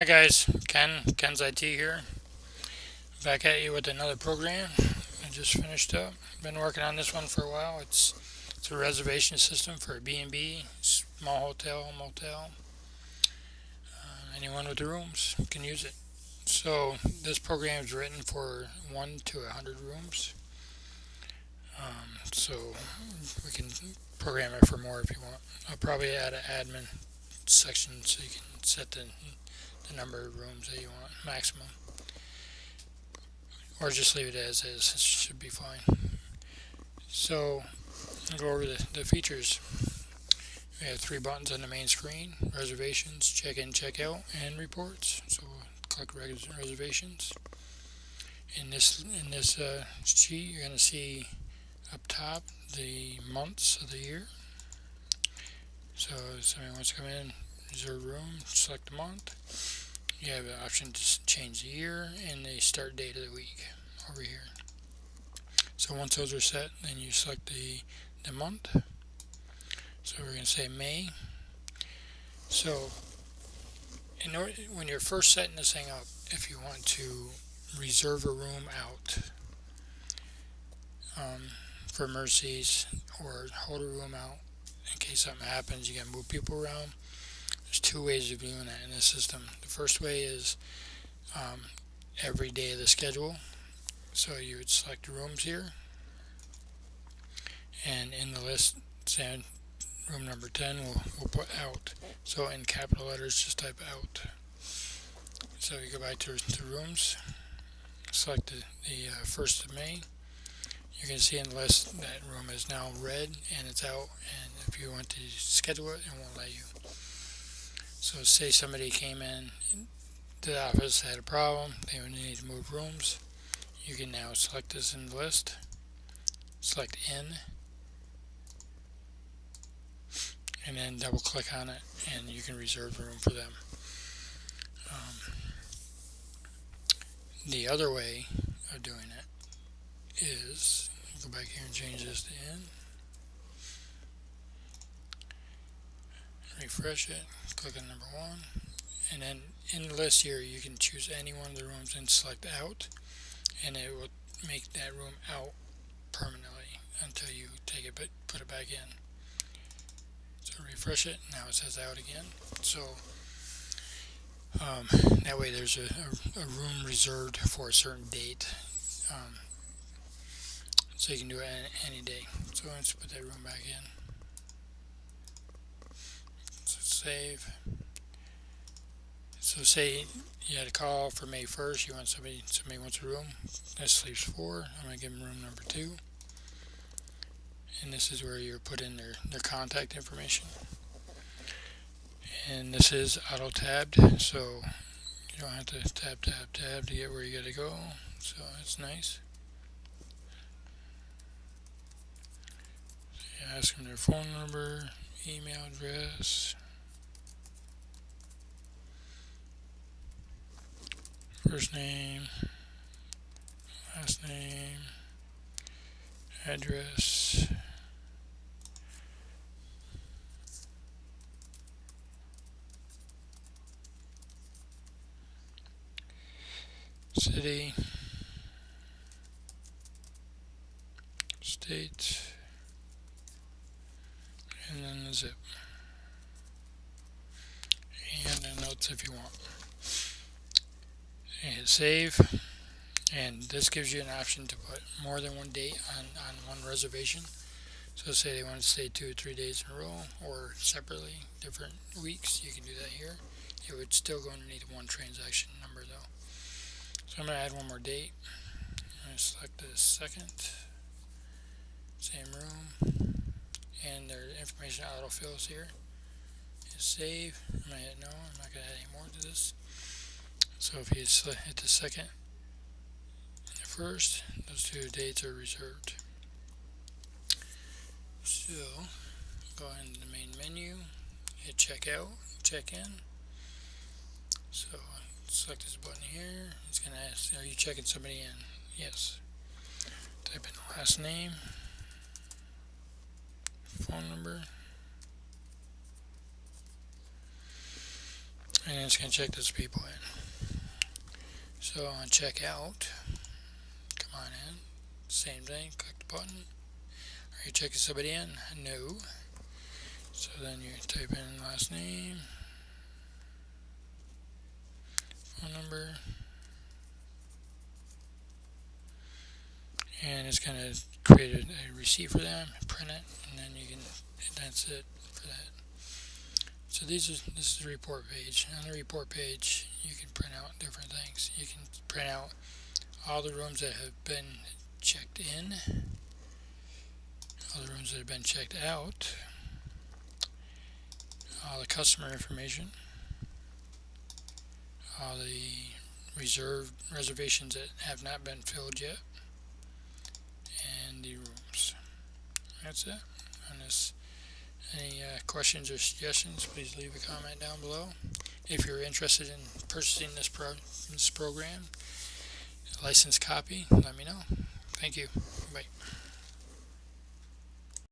Hi guys, Ken's IT here. Back at you with another program. I just finished up. Been working on this one for a while. It's a reservation system for a B&B, small hotel, motel. Anyone with the rooms can use it. So this program is written for 1 to 100 rooms. So we can program it for more if you want. I'll probably add an admin section so you can set the number of rooms that you want maximum. Or just leave it as is. It should be fine. So, I'll go over the features. We have 3 buttons on the main screen: reservations, check in, check out, and reports. So we'll click reservations. In this sheet, you're going to see up top the months of the year. So if somebody wants to come in, reserve a room, select the month. You have the option to change the year and the start date of the week over here. So once those are set, then you select the month. So we're going to say May. So when you're first setting this thing up, if you want to reserve a room out for emergencies or hold a room out in case something happens, you got to move people around. There's 2 ways of doing that in this system. The first way is every day of the schedule. So you would select rooms here, and in the list, say room number 10, we'll put out. So in capital letters, just type out. So you go back to rooms, select the 1st of May. You can see in the list that room is now red and it's out, and if you want to schedule it, it won't let you. So say somebody came in to the office, had a problem, they would need to move rooms. You can now select this in the list, select in, and then double click on it, and you can reserve the room for them. The other way of doing it is go back here and change this to in, refresh it, click on number 1, and then in the list here you can choose any one of the rooms and select out, and it will make that room out permanently until you take it, but put it back in. So refresh it. Now it says out again. So that way there's a room reserved for a certain date. So you can do it any day. So let's put that room back in. So save. So say you had a call for May 1st. You want somebody wants a room. That sleeps 4. I'm gonna give them room number 2. And this is where you put in their contact information. And this is auto tabbed, so you don't have to tab to get where you gotta go. So that's nice. So you ask them their phone number, email address, first name, last name, address, city, state, and then the zip. And the notes if you want. And hit save. And this gives you an option to put more than one date on one reservation. So say they want to stay 2 or 3 days in a row, or separately, different weeks, you can do that here. It would still go underneath one transaction number though. So I'm going to add one more date. I'm going to select the 2nd, same room, and their information autofills here. Hit save. I'm going to hit no, I'm not going to add any more to this. So if you hit the 2nd and the 1st, those 2 dates are reserved. So go into the main menu, hit check out, check in. So select this button here. It's going to ask, are you checking somebody in? Yes. Type in the last name, phone number, and it's going to check those people in. So on check out, come on in, same thing, click the button. Are you checking somebody in? No. So then you type in last name, phone number, and it's going to create a receipt for them, print it, and then you can, that's it for that. So this is the report page. On the report page, you can print out different things. You can print out all the rooms that have been checked in, all the rooms that have been checked out, all the customer information, all the reservations that have not been filled yet, and the rooms. That's it on this. Any questions or suggestions, please leave a comment down below. If you're interested in purchasing this program, license copy, let me know. Thank you. Bye.